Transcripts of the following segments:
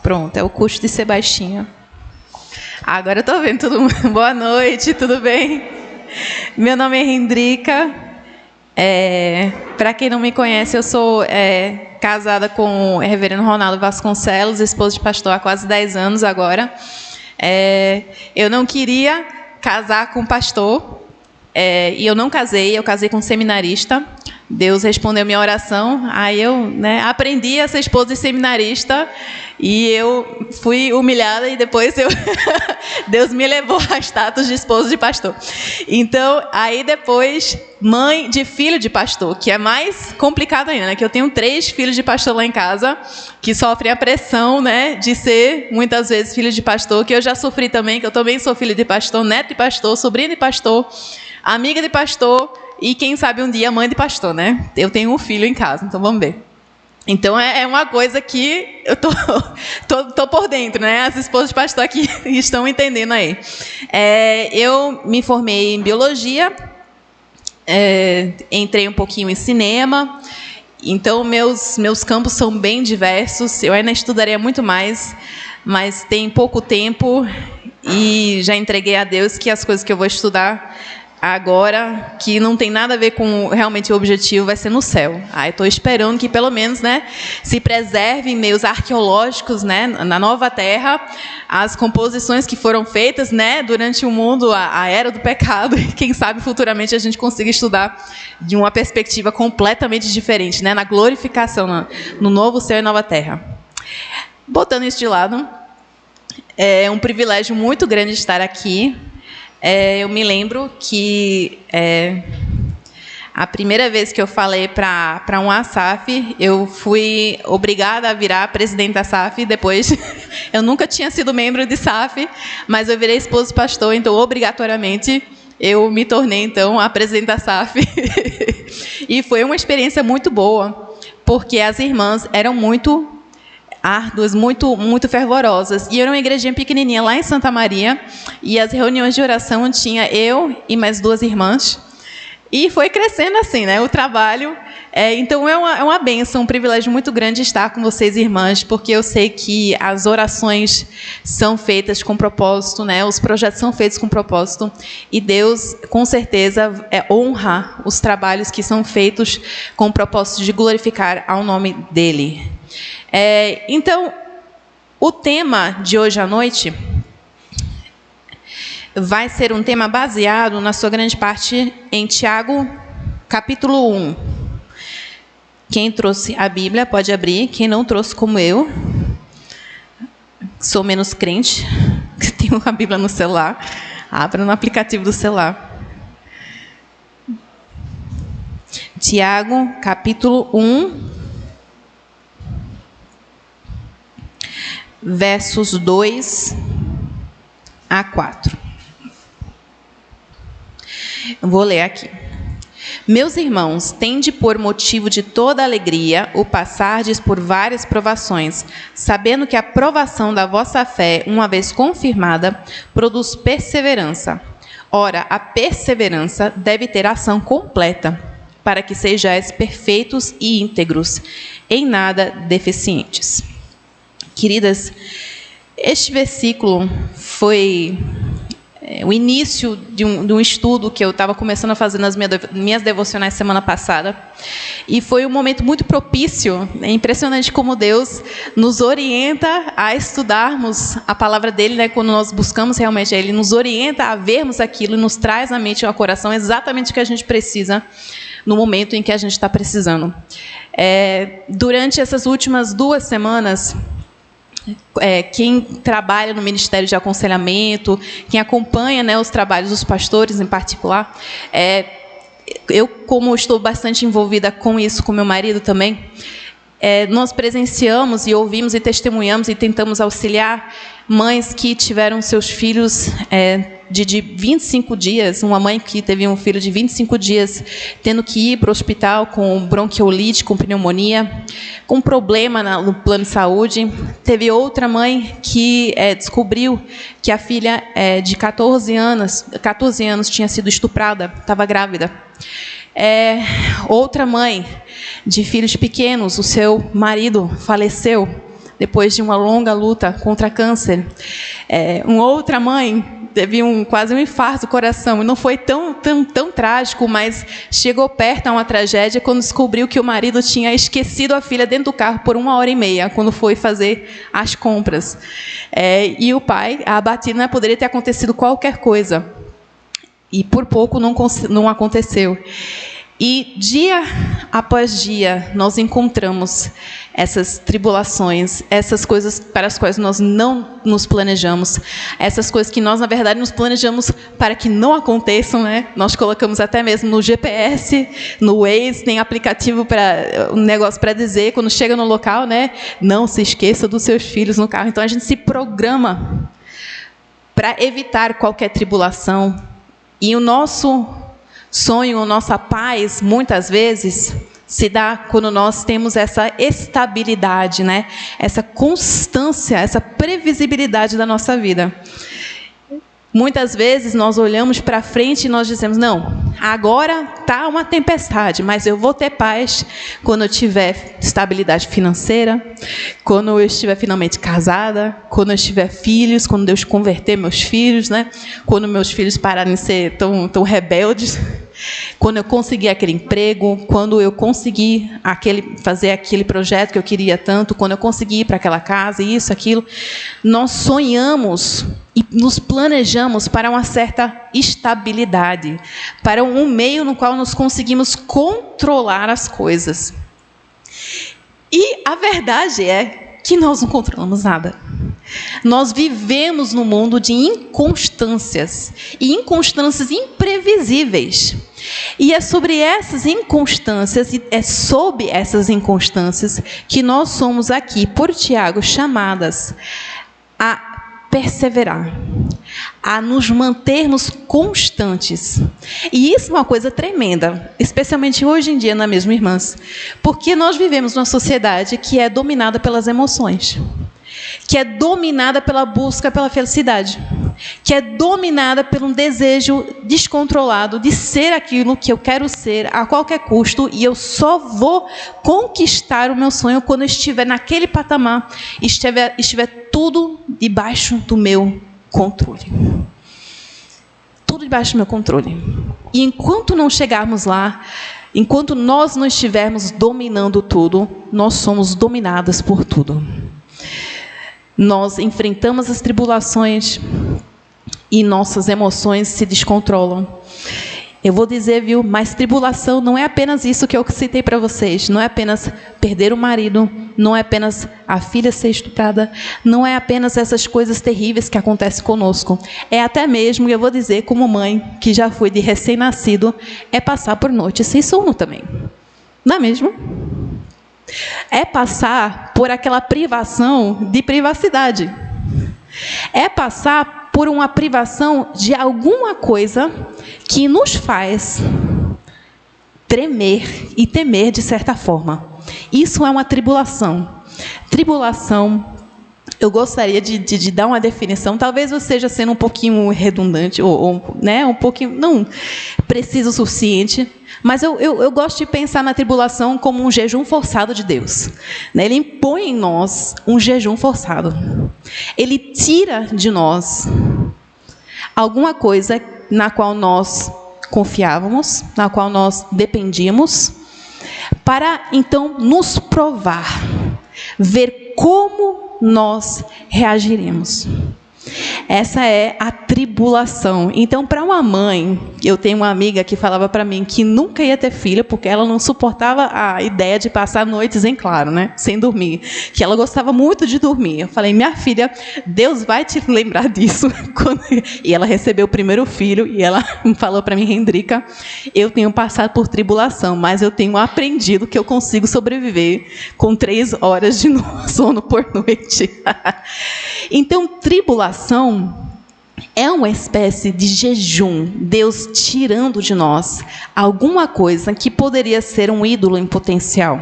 Pronto, é o custo de ser baixinho. Agora eu tô vendo todo mundo. Boa noite, tudo bem? Meu nome é Rendrica. Para quem não me conhece, eu sou casada com o reverendo Ronaldo Vasconcelos, esposo de pastor há quase 10 anos agora. Eu não queria casar com pastor, e eu não casei, eu casei com um seminarista. Deus respondeu minha oração, aí eu aprendi a ser esposa de seminarista, e eu fui humilhada, e depois Deus me levou a status de esposa de pastor. Então, aí depois, mãe de filho de pastor, que é mais complicado ainda, que eu tenho 3 filhos de pastor lá em casa, que sofrem a pressão, de ser, muitas vezes, filho de pastor, que eu já sofri também, que eu também sou filho de pastor, neto de pastor, sobrinho de pastor, amiga de pastor, e quem sabe um dia mãe de pastor, Eu tenho um filho em casa, então vamos ver. Então é uma coisa que eu tô por dentro, As esposas de pastor aqui estão entendendo aí. Eu me formei em biologia, entrei um pouquinho em cinema, então meus campos são bem diversos. Eu ainda estudaria muito mais, mas tem pouco tempo e já entreguei a Deus que as coisas que eu vou estudar agora, que não tem nada a ver com realmente o objetivo, vai ser no céu. Aí estou esperando que pelo menos, se preservem meios arqueológicos, na nova terra, as composições que foram feitas, durante o mundo, a era do pecado, e quem sabe futuramente a gente consiga estudar de uma perspectiva completamente diferente, na glorificação, no novo céu e nova terra. Botando isso de lado, é um privilégio muito grande estar aqui. Eu me lembro que a primeira vez que eu falei para um ASAF, eu fui obrigada a virar presidente da SAF. Depois, eu nunca tinha sido membro de SAF, mas eu virei esposa de pastor, então, obrigatoriamente, eu me tornei, então, a presidente da SAF. E foi uma experiência muito boa, porque as irmãs eram muito árduas, muito fervorosas. E era uma igrejinha pequenininha lá em Santa Maria, e as reuniões de oração tinha eu e mais 2 irmãs, e foi crescendo assim, o trabalho. Então é uma bênção, um privilégio muito grande estar com vocês, irmãs, porque eu sei que as orações são feitas com propósito, os projetos são feitos com propósito, e Deus, com certeza, honra os trabalhos que são feitos com o propósito de glorificar ao nome dEle. Então, o tema de hoje à noite vai ser um tema baseado, na sua grande parte, em Tiago, capítulo 1. Quem trouxe a Bíblia pode abrir, quem não trouxe, como eu, sou menos crente, que tenho a Bíblia no celular, abra no aplicativo do celular. Tiago, capítulo 1, versos 2 a 4. Vou ler aqui. Meus irmãos, tende por motivo de toda alegria o passardes por várias provações, sabendo que a provação da vossa fé, uma vez confirmada, produz perseverança. Ora, a perseverança deve ter ação completa, para que sejais perfeitos e íntegros, em nada deficientes. Queridas, este versículo foi o início de um estudo que eu estava começando a fazer nas minhas devocionais semana passada, e foi um momento muito propício. É impressionante como Deus nos orienta a estudarmos a palavra dele, quando nós buscamos realmente Ele, nos orienta a vermos aquilo e nos traz à mente e ao coração exatamente o que a gente precisa no momento em que a gente está precisando. Durante essas últimas 2 semanas, quem trabalha no Ministério de Aconselhamento, quem acompanha os trabalhos dos pastores em particular, eu, como estou bastante envolvida com isso, com meu marido também, nós presenciamos e ouvimos e testemunhamos e tentamos auxiliar mães que tiveram seus filhos de 25 dias, uma mãe que teve um filho de 25 dias tendo que ir para o hospital com bronquiolite, com pneumonia, com problema no plano de saúde. Teve outra mãe que descobriu que a filha de 14 anos tinha sido estuprada, estava grávida. Outra mãe de filhos pequenos, o seu marido faleceu depois de uma longa luta contra câncer. Uma outra mãe teve quase um infarto do coração, e não foi tão trágico, mas chegou perto a uma tragédia quando descobriu que o marido tinha esquecido a filha dentro do carro por 1h30, quando foi fazer as compras. E o pai, abatido, poderia ter acontecido qualquer coisa. E por pouco não aconteceu. E dia após dia nós encontramos essas tribulações, essas coisas para as quais nós não nos planejamos, essas coisas que nós, na verdade, nos planejamos para que não aconteçam, né? Nós colocamos até mesmo no GPS, no Waze, tem aplicativo um negócio para dizer, quando chega no local, né? Não se esqueça dos seus filhos no carro. Então a gente se programa para evitar qualquer tribulação. E o nosso sonho, a nossa paz, muitas vezes, se dá quando nós temos essa estabilidade, né? Essa constância, essa previsibilidade da nossa vida. Muitas vezes nós olhamos para frente e nós dizemos, não, agora está uma tempestade, mas eu vou ter paz quando eu tiver estabilidade financeira, quando eu estiver finalmente casada, quando eu tiver filhos, quando Deus converter meus filhos, né? Quando meus filhos pararem de ser tão rebeldes, quando eu conseguir aquele emprego, quando eu conseguir fazer aquele projeto que eu queria tanto, quando eu conseguir ir para aquela casa, isso, aquilo. Nós sonhamos e nos planejamos para uma certa estabilidade, para um meio no qual nós conseguimos controlar as coisas. E a verdade é que nós não controlamos nada. Nós vivemos num mundo de inconstâncias, e inconstâncias imprevisíveis. E é sobre essas inconstâncias, que nós somos aqui, por Tiago, chamadas a perseverar, a nos mantermos constantes. E isso é uma coisa tremenda, especialmente hoje em dia, não é mesmo, irmãs? Porque nós vivemos numa sociedade que é dominada pelas emoções, que é dominada pela busca pela felicidade, que é dominada por um desejo descontrolado de ser aquilo que eu quero ser a qualquer custo, e eu só vou conquistar o meu sonho quando eu estiver naquele patamar, estiver tudo debaixo do meu controle. Tudo debaixo do meu controle. E enquanto não chegarmos lá, enquanto nós não estivermos dominando tudo, nós somos dominadas por tudo. Nós enfrentamos as tribulações e nossas emoções se descontrolam. Eu vou dizer, mas tribulação não é apenas isso que eu citei para vocês. Não é apenas perder o marido, não é apenas a filha ser estuprada, não é apenas essas coisas terríveis que acontecem conosco. É até mesmo, eu vou dizer como mãe, que já fui de recém-nascido, é passar por noites sem sono também. Não é mesmo? É passar por aquela privação de privacidade. É passar por uma privação de alguma coisa que nos faz tremer e temer de certa forma. Isso é uma tribulação. Tribulação, eu gostaria de dar uma definição, talvez eu esteja sendo um pouquinho redundante, né, um pouquinho, não preciso o suficiente, mas eu gosto de pensar na tribulação como um jejum forçado de Deus. Ele impõe em nós um jejum forçado. Ele tira de nós alguma coisa na qual nós confiávamos, na qual nós dependíamos, para então nos provar, ver como nós reagiremos. Essa é a tribulação. Então, para uma mãe, eu tenho uma amiga que falava para mim que nunca ia ter filha, porque ela não suportava a ideia de passar noites em claro, né, sem dormir, que ela gostava muito de dormir. Eu falei, minha filha, Deus vai te lembrar disso. E ela recebeu o primeiro filho, e ela falou para mim, Hendrika, eu tenho passado por tribulação, mas eu tenho aprendido que eu consigo sobreviver com 3 horas de sono por noite. Então, tribulação é uma espécie de jejum, Deus tirando de nós alguma coisa que poderia ser um ídolo em potencial.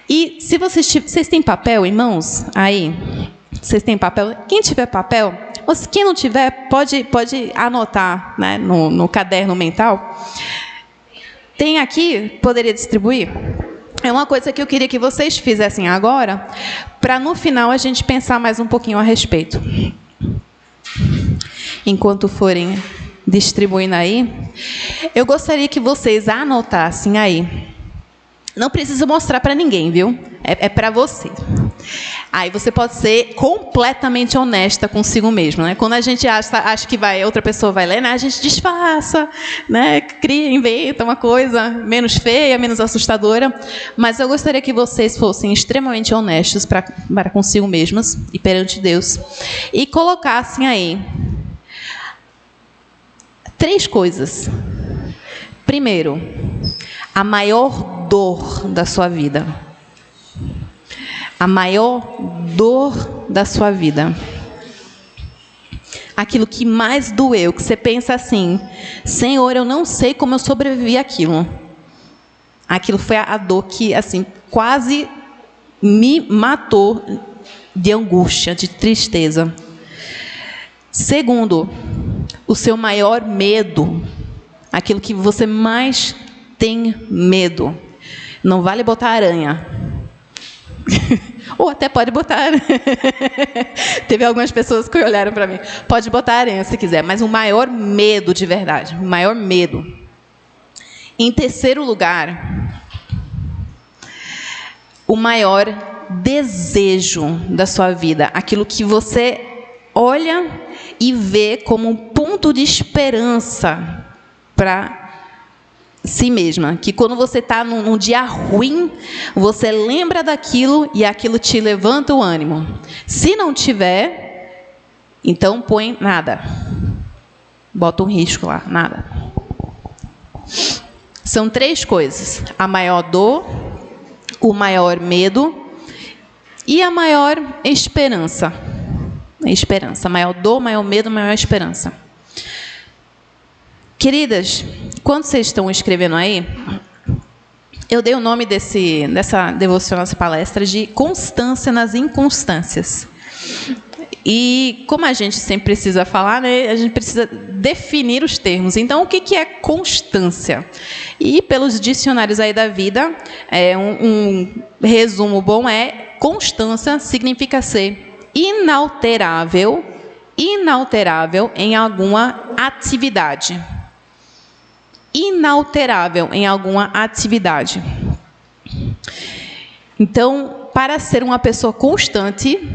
E se vocês têm papel, irmãos? Aí, vocês têm papel? Quem tiver papel, ou quem não tiver, pode anotar, né, no caderno mental. Tem aqui, poderia distribuir? é uma coisa que eu queria que vocês fizessem agora, para no final a gente pensar mais um pouquinho a respeito. Enquanto forem distribuindo aí, eu gostaria que vocês anotassem aí. Não precisa mostrar para ninguém, viu? É para você. Aí você pode ser completamente honesta consigo mesmo, né? Quando a gente acha que outra pessoa vai ler, né? A gente disfarça, né? Cria, inventa uma coisa menos feia, menos assustadora. Mas eu gostaria que vocês fossem extremamente honestos para consigo mesmos e perante Deus. E colocassem aí 3 coisas. Primeiro, a maior dor da sua vida. A maior dor da sua vida. Aquilo que mais doeu, que você pensa assim, Senhor, eu não sei como eu sobrevivi àquilo. Aquilo foi a dor que, assim, quase me matou de angústia, de tristeza. Segundo, o seu maior medo. Aquilo que você mais tem medo. Não vale botar aranha. Ou até pode botar. Teve algumas pessoas que olharam para mim. Pode botar aranha se quiser, mas o maior medo de verdade. O maior medo. Em terceiro lugar, o maior desejo da sua vida. Aquilo que você olha e vê como um ponto de esperança para si mesma, que quando você está num dia ruim, você lembra daquilo e aquilo te levanta o ânimo. Se não tiver, então põe nada. Bota um risco lá, nada. São 3 coisas: a maior dor, o maior medo e a maior esperança. Esperança, maior dor, maior medo, maior esperança. Queridas, quando vocês estão escrevendo aí, eu dei o nome dessa devocional, dessa palestra, de Constância nas Inconstâncias. E como a gente sempre precisa falar, né, a gente precisa definir os termos. Então, o que é constância? E pelos dicionários aí da vida, um resumo bom é: constância significa ser inalterável em alguma atividade. Inalterável em alguma atividade. Então, para ser uma pessoa constante,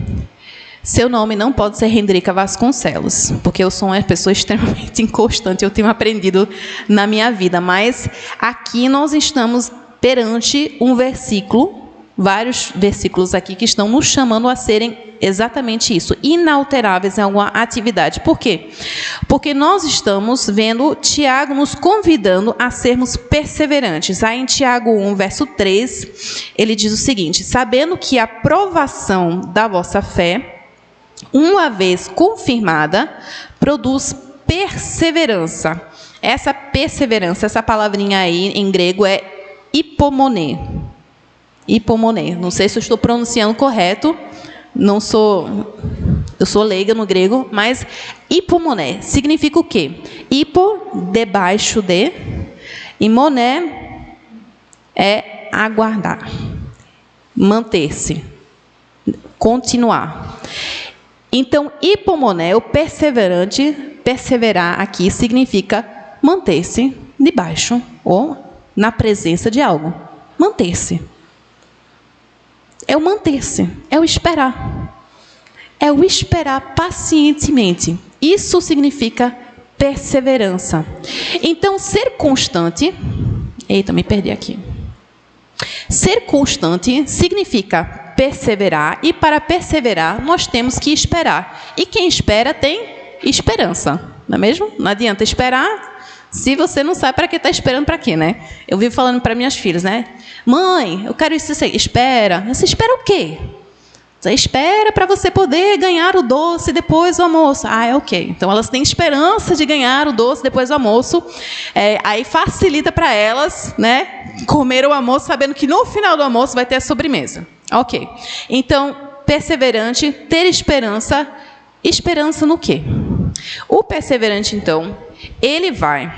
seu nome não pode ser Rendrica Vasconcelos, porque eu sou uma pessoa extremamente inconstante, eu tenho aprendido na minha vida. Mas aqui nós estamos perante um versículo, vários versículos aqui que estão nos chamando a serem exatamente isso, inalteráveis em alguma atividade. Por quê? Porque nós estamos vendo Tiago nos convidando a sermos perseverantes. Aí em Tiago 1, verso 3, ele diz o seguinte: sabendo que a provação da vossa fé, uma vez confirmada, produz perseverança. Essa perseverança, essa palavrinha aí em grego é hipomoné. Hipomoné. Não sei se eu estou pronunciando correto. Eu sou leiga no grego, mas hipomoné significa o quê? Hipo, debaixo de, e moné é aguardar, manter-se, continuar. Então, hipomoné, o perseverante, perseverar aqui significa manter-se debaixo ou na presença de algo. Manter-se. É o manter-se, é o esperar. É o esperar pacientemente. Isso significa perseverança. Então, ser constante... Eita, me perdi aqui. Ser constante significa perseverar, e para perseverar nós temos que esperar. E quem espera tem esperança, não é mesmo? Não adianta esperar se você não sabe para que está esperando, para quê, né? Eu vivo falando para minhas filhas, né? Mãe, eu quero isso, espera. Você espera o quê? Você espera para você poder ganhar o doce depois do almoço. Ah, é ok. Então, elas têm esperança de ganhar o doce depois do almoço. Aí facilita para elas, né, comer o almoço sabendo que no final do almoço vai ter a sobremesa. Ok. Então, perseverante, ter esperança. Esperança no quê? O perseverante, então, ele vai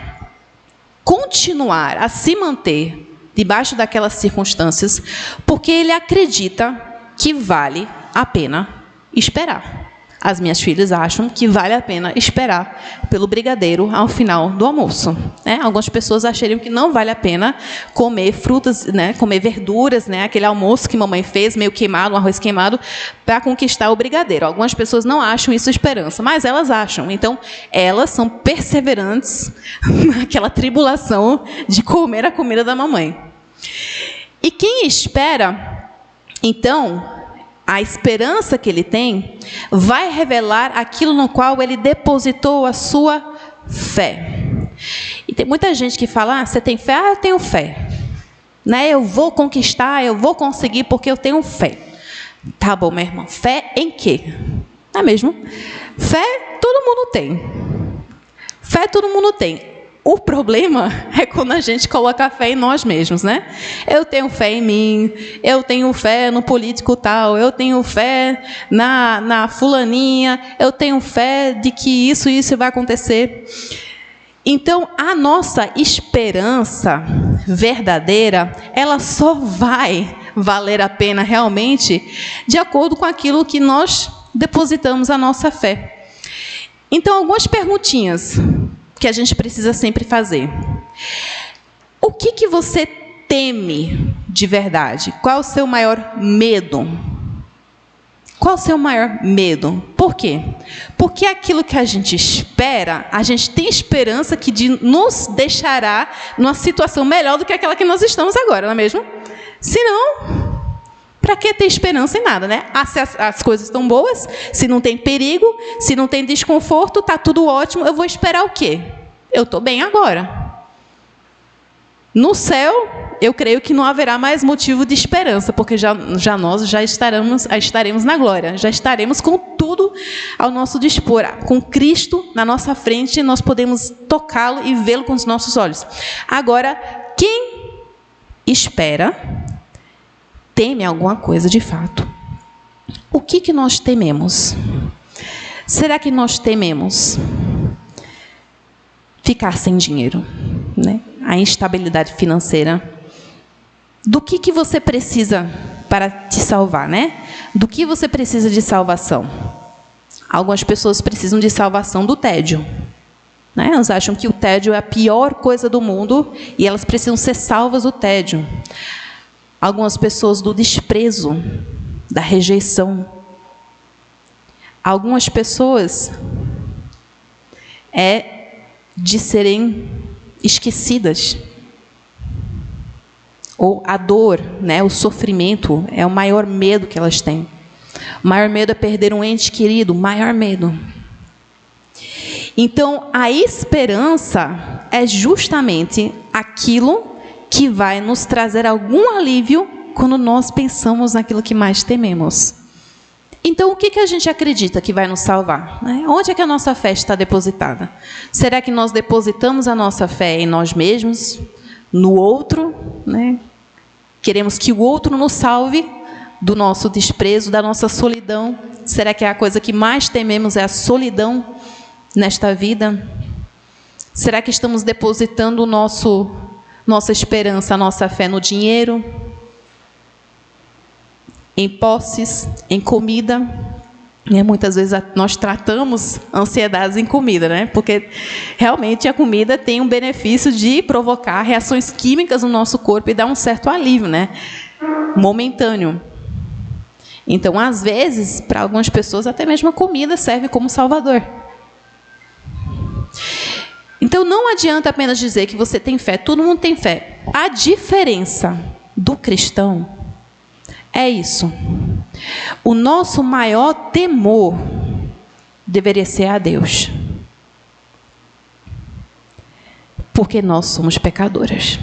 continuar a se manter debaixo daquelas circunstâncias, porque ele acredita que vale a pena esperar. As minhas filhas acham que vale a pena esperar pelo brigadeiro ao final do almoço, né? Algumas pessoas achariam que não vale a pena comer frutas, né? Comer verduras, né? Aquele almoço que mamãe fez, meio queimado, um arroz queimado, para conquistar o brigadeiro. Algumas pessoas não acham isso esperança, mas elas acham. Então, elas são perseverantes naquela tribulação de comer a comida da mamãe. E quem espera, então, a esperança que ele tem vai revelar aquilo no qual ele depositou a sua fé. E tem muita gente que fala, você tem fé? Eu tenho fé. Né? Eu vou conquistar, eu vou conseguir porque eu tenho fé. Tá bom, meu irmão. Fé em quê? Não é mesmo? Fé todo mundo tem. Fé todo mundo tem. O problema é quando a gente coloca a fé em nós mesmos, né? Eu tenho fé em mim, eu tenho fé no político tal, eu tenho fé na fulaninha, eu tenho fé de que isso vai acontecer. Então, a nossa esperança verdadeira, ela só vai valer a pena realmente de acordo com aquilo que nós depositamos a nossa fé. Então, algumas perguntinhas que a gente precisa sempre fazer. O que você teme de verdade? Qual é o seu maior medo? Qual é o seu maior medo? Por quê? Porque aquilo que a gente espera, a gente tem esperança que nos deixará numa situação melhor do que aquela que nós estamos agora, não é mesmo? Se não, para que ter esperança em nada, né? Se as coisas estão boas, se não tem perigo, se não tem desconforto, está tudo ótimo, eu vou esperar o quê? Eu estou bem agora. No céu, eu creio que não haverá mais motivo de esperança, porque nós estaremos na glória, já estaremos com tudo ao nosso dispor. Com Cristo na nossa frente, nós podemos tocá-lo e vê-lo com os nossos olhos. Agora, quem espera teme alguma coisa de fato. O que nós tememos? Será que nós tememos ficar sem dinheiro, né? A instabilidade financeira? Do que você precisa para te salvar, né? Do que você precisa de salvação? Algumas pessoas precisam de salvação do tédio, né? Elas acham que o tédio é a pior coisa do mundo e elas precisam ser salvas do tédio. Algumas pessoas do desprezo, da rejeição. Algumas pessoas de serem esquecidas. Ou a dor, né, o sofrimento é o maior medo que elas têm. O maior medo é perder um ente querido, o maior medo. Então, a esperança é justamente aquilo que vai nos trazer algum alívio quando nós pensamos naquilo que mais tememos. Então, o que a gente acredita que vai nos salvar? Onde é que a nossa fé está depositada? Será que nós depositamos a nossa fé em nós mesmos, no outro, né? Queremos que o outro nos salve do nosso desprezo, da nossa solidão. Será que a coisa que mais tememos é a solidão nesta vida? Será que estamos depositando nossa esperança, a nossa fé no dinheiro, em posses, em comida? Muitas vezes nós tratamos ansiedades em comida, né? Porque realmente a comida tem um benefício de provocar reações químicas no nosso corpo e dar um certo alívio, né? Momentâneo. Então, às vezes, para algumas pessoas, até mesmo a comida serve como salvador. Então, não adianta apenas dizer que você tem fé. Todo mundo tem fé. A diferença do cristão é isso. O nosso maior temor deveria ser a Deus. Porque nós somos pecadoras.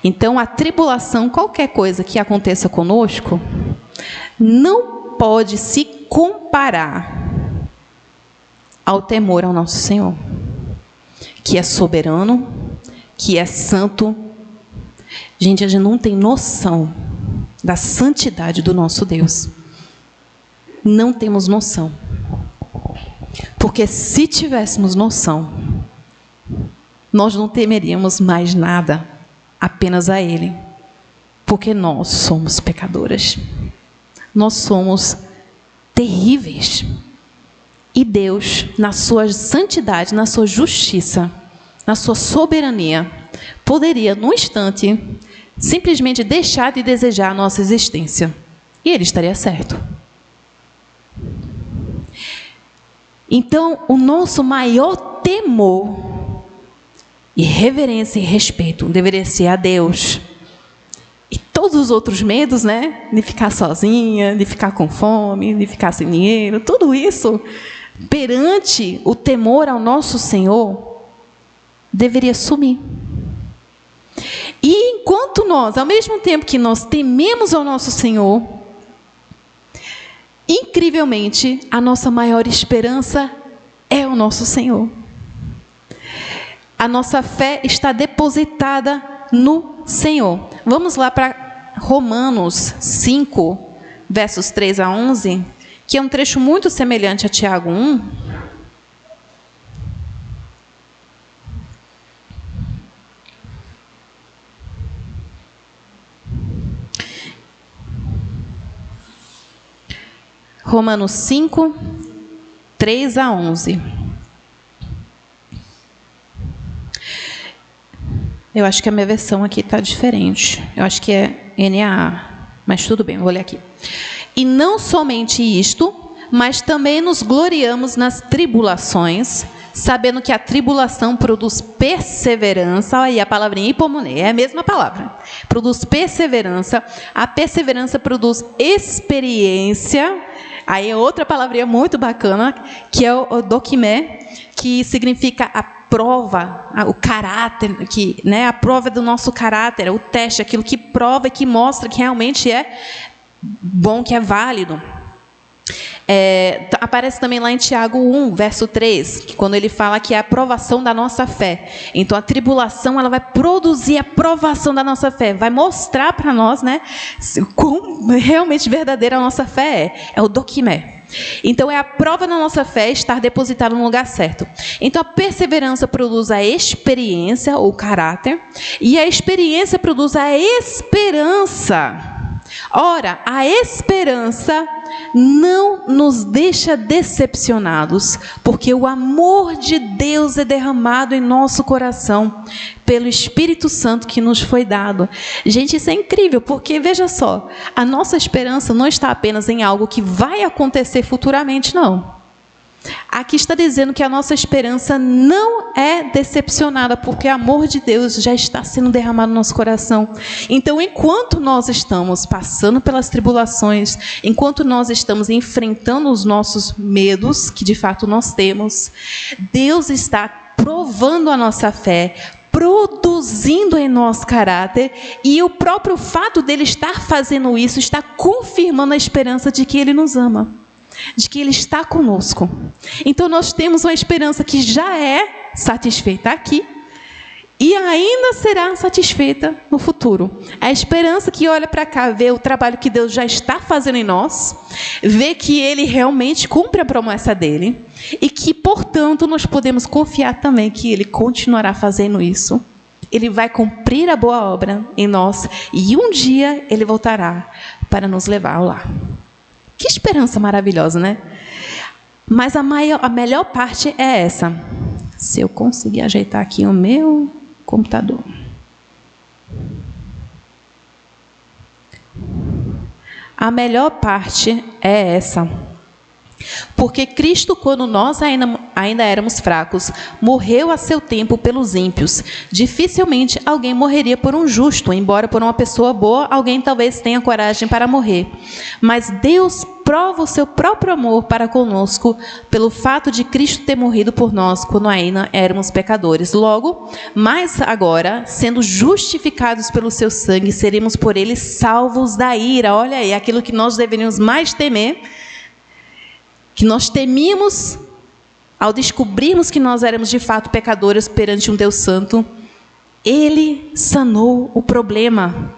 Então, a tribulação, qualquer coisa que aconteça conosco, não pode se comparar ao temor ao nosso Senhor, que é soberano, que é santo. Gente, a gente não tem noção da santidade do nosso Deus. Não temos noção. Porque se tivéssemos noção, nós não temeríamos mais nada. apenas a Ele, porque nós somos pecadoras. Nós somos terríveis. E Deus, na sua santidade, na sua justiça, na sua soberania, poderia, num instante, simplesmente deixar de desejar a nossa existência. E Ele estaria certo. Então, o nosso maior temor, e reverência e respeito deveria ser a Deus. E todos os outros medos, né? De ficar sozinha, de ficar com fome, de ficar sem dinheiro, tudo isso, perante o temor ao nosso Senhor, deveria sumir. E enquanto nós, ao mesmo tempo que nós tememos ao nosso Senhor, incrivelmente, a nossa maior esperança é o nosso Senhor. A nossa fé está depositada no Senhor. Vamos lá para Romanos 5, versos 3 a 11, que é um trecho muito semelhante a Tiago 1. Romanos 5, 3 a 11. Eu acho que a minha versão aqui está diferente. Eu acho que é NAA, mas tudo bem, vou ler aqui. E não somente isto, mas também nos gloriamos nas tribulações, sabendo que a tribulação produz perseverança. Olha aí a palavrinha hipomoné, é a mesma palavra. Produz perseverança, a perseverança produz experiência. Aí é outra palavrinha muito bacana, que é o dokimé, que significa a prova, o caráter, a prova do nosso caráter, o teste, aquilo que prova e que mostra que realmente é bom, que é válido. Aparece também lá em Tiago 1, verso 3, que quando ele fala que é a aprovação da nossa fé. Então, a tribulação ela vai produzir a aprovação da nossa fé, vai mostrar para nós, né, quão realmente verdadeira a nossa fé é o dokimé. Então, é a prova da nossa fé estar depositada no lugar certo. Então, a perseverança produz a experiência, ou caráter, e a experiência produz a esperança. Ora, a esperança não nos deixa decepcionados, porque o amor de Deus é derramado em nosso coração pelo Espírito Santo que nos foi dado. Gente, isso é incrível, porque veja só, a nossa esperança não está apenas em algo que vai acontecer futuramente, não. Aqui está dizendo que a nossa esperança não é decepcionada, porque o amor de Deus já está sendo derramado no nosso coração. Então, enquanto nós estamos passando pelas tribulações, enquanto nós estamos enfrentando os nossos medos, que de fato nós temos, Deus está provando a nossa fé, produzindo em nosso caráter, e o próprio fato dele estar fazendo isso está confirmando a esperança de que ele nos ama, de que Ele está conosco. Então nós temos uma esperança que já é satisfeita aqui e ainda será satisfeita no futuro. A esperança que olha para cá, vê o trabalho que Deus já está fazendo em nós, vê que Ele realmente cumpre a promessa dEle e que, portanto, nós podemos confiar também que Ele continuará fazendo isso. Ele vai cumprir a boa obra em nós e um dia Ele voltará para nos levar ao lar. Que esperança maravilhosa, né? Mas a melhor parte é essa. Se eu conseguir ajeitar aqui o meu computador. A melhor parte é essa. Porque Cristo, quando nós ainda éramos fracos, morreu a seu tempo pelos ímpios. Dificilmente alguém morreria por um justo, embora por uma pessoa boa, alguém talvez tenha coragem para morrer. Mas Deus prova o seu próprio amor para conosco pelo fato de Cristo ter morrido por nós quando ainda éramos pecadores. Logo, mas agora, sendo justificados pelo seu sangue, seremos por ele salvos da ira. Olha aí, aquilo que nós deveríamos mais temer, que nós temíamos ao descobrirmos que nós éramos de fato pecadores perante um Deus santo. Ele sanou o problema.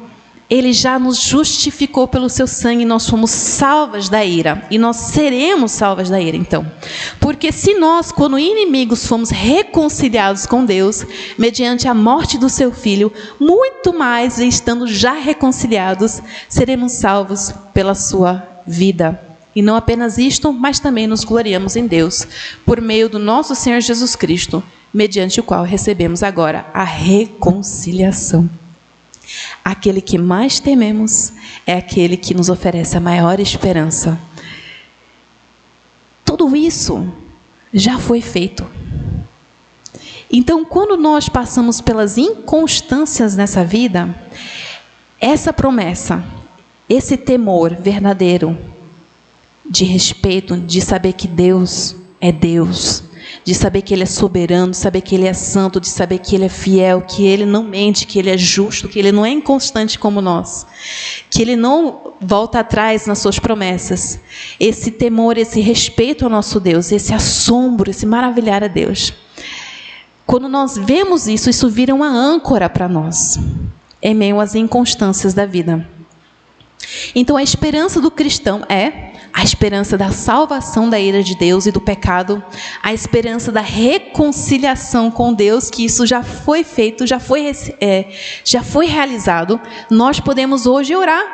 Ele já nos justificou pelo seu sangue, nós fomos salvas da ira. E nós seremos salvas da ira, então. Porque se nós, quando inimigos, fomos reconciliados com Deus, mediante a morte do seu Filho, muito mais, estando já reconciliados, seremos salvos pela sua vida. E não apenas isto, mas também nos gloriamos em Deus, por meio do nosso Senhor Jesus Cristo, mediante o qual recebemos agora a reconciliação. Aquele que mais tememos é aquele que nos oferece a maior esperança. Tudo isso já foi feito. Então, quando nós passamos pelas inconstâncias nessa vida, essa promessa, esse temor verdadeiro, de respeito, de saber que Deus é Deus, de saber que Ele é soberano, de saber que Ele é santo, de saber que Ele é fiel, que Ele não mente, que Ele é justo, que Ele não é inconstante como nós, que Ele não volta atrás nas suas promessas. Esse temor, esse respeito ao nosso Deus, esse assombro, esse maravilhar a Deus. Quando nós vemos isso, isso vira uma âncora para nós, em meio às inconstâncias da vida. Então, a esperança do cristão é a esperança da salvação da ira de Deus e do pecado, a esperança da reconciliação com Deus, que isso já foi feito, já foi realizado. Nós podemos hoje orar.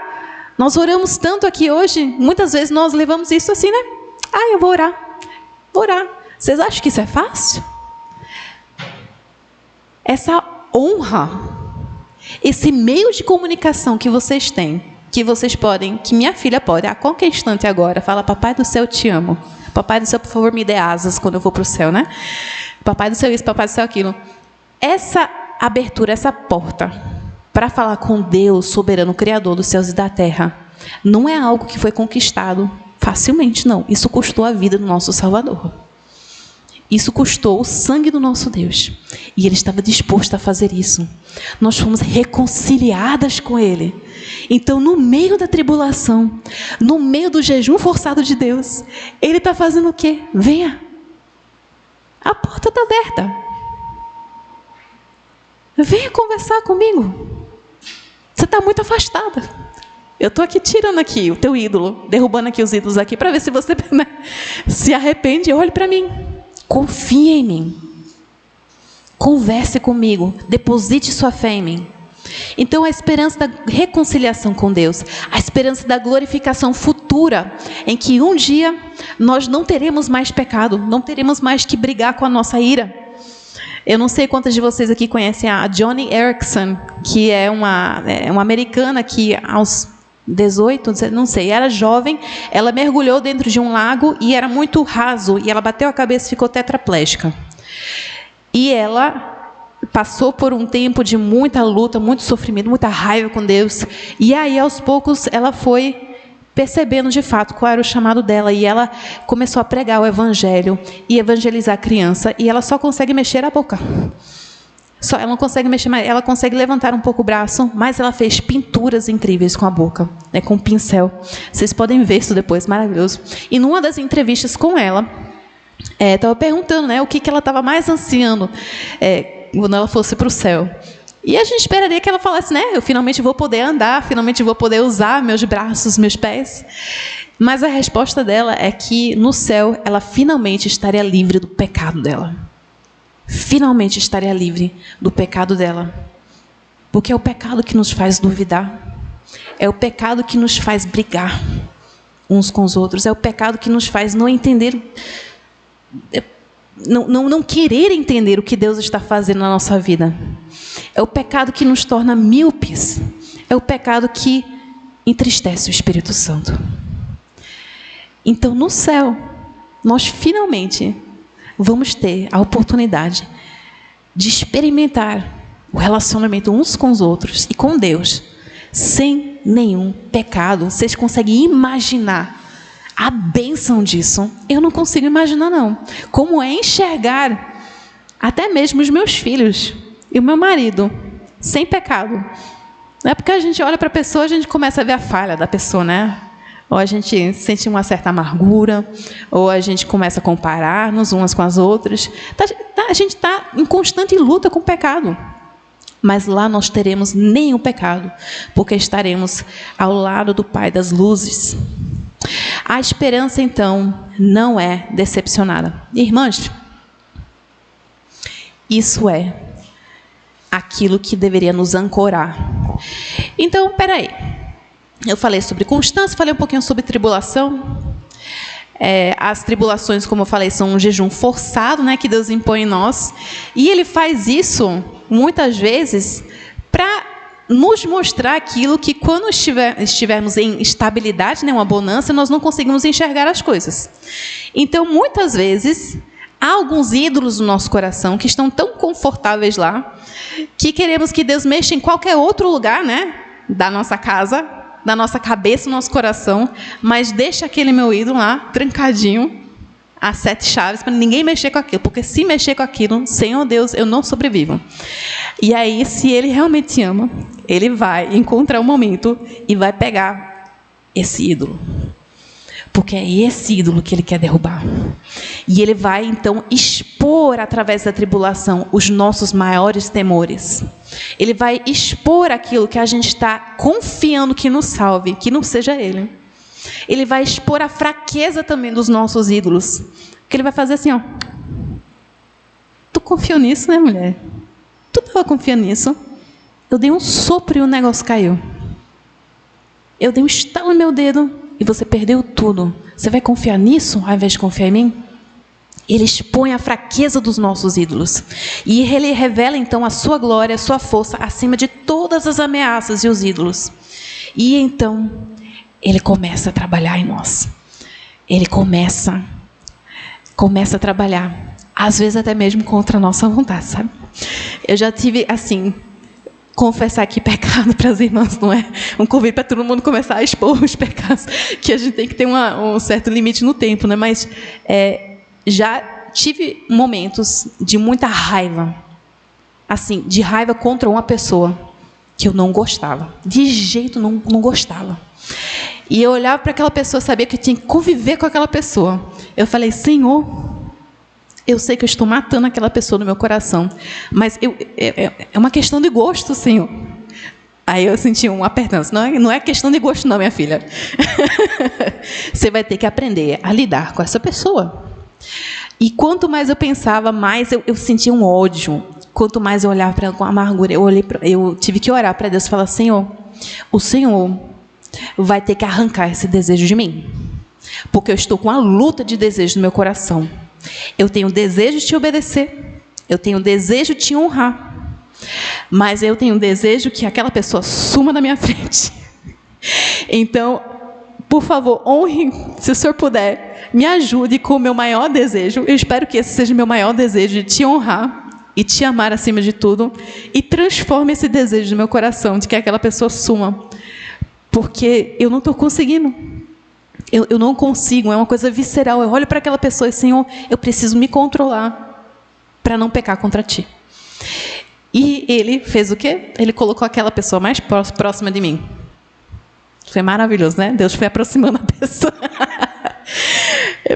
Nós oramos tanto aqui hoje, muitas vezes nós levamos isso assim, né? Eu vou orar. Vou orar. Vocês acham que isso é fácil? Essa honra, esse meio de comunicação que vocês têm, que vocês podem, que minha filha pode, a qualquer instante agora, fala: papai do céu, eu te amo. Papai do céu, por favor, me dê asas quando eu for para o céu, né? Papai do céu isso, papai do céu aquilo. Essa abertura, essa porta, para falar com Deus, soberano, criador dos céus e da terra, não é algo que foi conquistado facilmente, não. Isso custou a vida do nosso Salvador. Isso custou o sangue do nosso Deus. E Ele estava disposto a fazer isso. Nós fomos reconciliadas com Ele. Então, no meio da tribulação, no meio do jejum forçado de Deus, Ele está fazendo o quê? Venha. A porta está aberta. Venha conversar comigo. Você está muito afastada. Eu estou aqui tirando aqui o teu ídolo, derrubando aqui os ídolos aqui, para ver se você se arrepende e olhe para mim. Confie em mim. Converse comigo. Deposite sua fé em mim. Então, a esperança da reconciliação com Deus, a esperança da glorificação futura, em que um dia nós não teremos mais pecado, não teremos mais que brigar com a nossa ira. Eu não sei quantas de vocês aqui conhecem a Joni Eareckson, que é uma americana que aos 18, não sei, era jovem, ela mergulhou dentro de um lago e era muito raso, e ela bateu a cabeça e ficou tetraplégica. E ela passou por um tempo de muita luta, muito sofrimento, muita raiva com Deus, e aí aos poucos ela foi percebendo de fato qual era o chamado dela, e ela começou a pregar o evangelho e evangelizar a criança, e ela só consegue mexer a boca. Ela não consegue mexer mais, ela consegue levantar um pouco o braço, mas ela fez pinturas incríveis com a boca, com um pincel. Vocês podem ver isso depois, maravilhoso. E numa das entrevistas com ela, estava perguntando, o que ela estava mais ansiando quando ela fosse para o céu. E a gente esperaria que ela falasse, eu finalmente vou poder andar, finalmente vou poder usar meus braços, meus pés. Mas a resposta dela é que no céu ela finalmente estaria livre do pecado dela. Finalmente estaria livre do pecado dela. Porque é o pecado que nos faz duvidar. É o pecado que nos faz brigar uns com os outros. É o pecado que nos faz não entender, não querer entender o que Deus está fazendo na nossa vida. É o pecado que nos torna míopes. É o pecado que entristece o Espírito Santo. Então, no céu, nós finalmente vamos ter a oportunidade de experimentar o relacionamento uns com os outros e com Deus, sem nenhum pecado. Vocês conseguem imaginar a bênção disso? Eu não consigo imaginar, não. Como é enxergar até mesmo os meus filhos e o meu marido sem pecado. Não é porque a gente olha para a pessoa, a gente começa a ver a falha da pessoa, né? Ou a gente sente uma certa amargura, ou a gente começa a comparar-nos umas com as outras. A gente está em constante luta com o pecado. Mas lá nós teremos nenhum pecado, porque estaremos ao lado do Pai das luzes. A esperança, então, não é decepcionada. Irmãs, isso é aquilo que deveria nos ancorar. Então, peraí. Eu falei sobre constância, falei um pouquinho sobre tribulação. As tribulações, como eu falei, são um jejum forçado, né, que Deus impõe em nós. E Ele faz isso, muitas vezes, para nos mostrar aquilo que, quando estivermos em estabilidade, né, uma bonança, nós não conseguimos enxergar as coisas. Então, muitas vezes, há alguns ídolos no nosso coração que estão tão confortáveis lá, que queremos que Deus mexa em qualquer outro lugar, né, da nossa casa, da nossa cabeça, do nosso coração, mas deixa aquele meu ídolo lá, trancadinho, a 7 chaves, para ninguém mexer com aquilo, porque se mexer com aquilo, Senhor Deus, eu não sobrevivo. E aí, se Ele realmente te ama, Ele vai encontrar um momento e vai pegar esse ídolo. Porque é esse ídolo que Ele quer derrubar. E Ele vai, então, expor, através da tribulação, os nossos maiores temores. Ele vai expor aquilo que a gente está confiando que nos salve, que não seja Ele. Ele vai expor a fraqueza também dos nossos ídolos. Que Ele vai fazer assim, ó. Tu confiou nisso, né, mulher? Tu estava confiando nisso? Eu dei um sopro e o negócio caiu. Eu dei um estalo no meu dedo e você perdeu tudo. Você vai confiar nisso ao invés de confiar em mim? Ele expõe a fraqueza dos nossos ídolos. E Ele revela, então, a sua glória, a sua força, acima de todas as ameaças e os ídolos. E, então, Ele começa a trabalhar em nós. Ele começa a trabalhar. Às vezes, até mesmo contra a nossa vontade, sabe? Eu já tive, assim... Confessar aqui pecado para as irmãs não é um convite para todo mundo começar a expor os pecados, que a gente tem que ter um certo limite no tempo, né? Mas já tive momentos de muita raiva, assim, de raiva contra uma pessoa que eu não gostava, de jeito não gostava. E eu olhava para aquela pessoa, sabia que eu tinha que conviver com aquela pessoa. Eu falei, Senhor, eu sei que eu estou matando aquela pessoa no meu coração, mas é uma questão de gosto, Senhor. Aí eu senti um apertando. Não é questão de gosto, não, minha filha. Você vai ter que aprender a lidar com essa pessoa. E quanto mais eu pensava, mais eu sentia um ódio. Quanto mais eu olhava para ela com amargura, eu tive que orar para Deus e falar, Senhor, o Senhor vai ter que arrancar esse desejo de mim. Porque eu estou com uma luta de desejo no meu coração. Eu tenho desejo de te obedecer, eu tenho desejo de te honrar, mas eu tenho desejo que aquela pessoa suma da minha frente. Então, por favor, honre, se o Senhor puder, me ajude com o meu maior desejo. Eu espero que esse seja o meu maior desejo, de te honrar e te amar acima de tudo, e transforme esse desejo no meu coração de que aquela pessoa suma, porque eu não estou conseguindo. Eu não consigo, é uma coisa visceral. Eu olho para aquela pessoa e, Senhor, eu preciso me controlar para não pecar contra Ti. E Ele fez o quê? Ele colocou aquela pessoa mais próxima de mim. Foi maravilhoso, né? Deus foi aproximando a pessoa.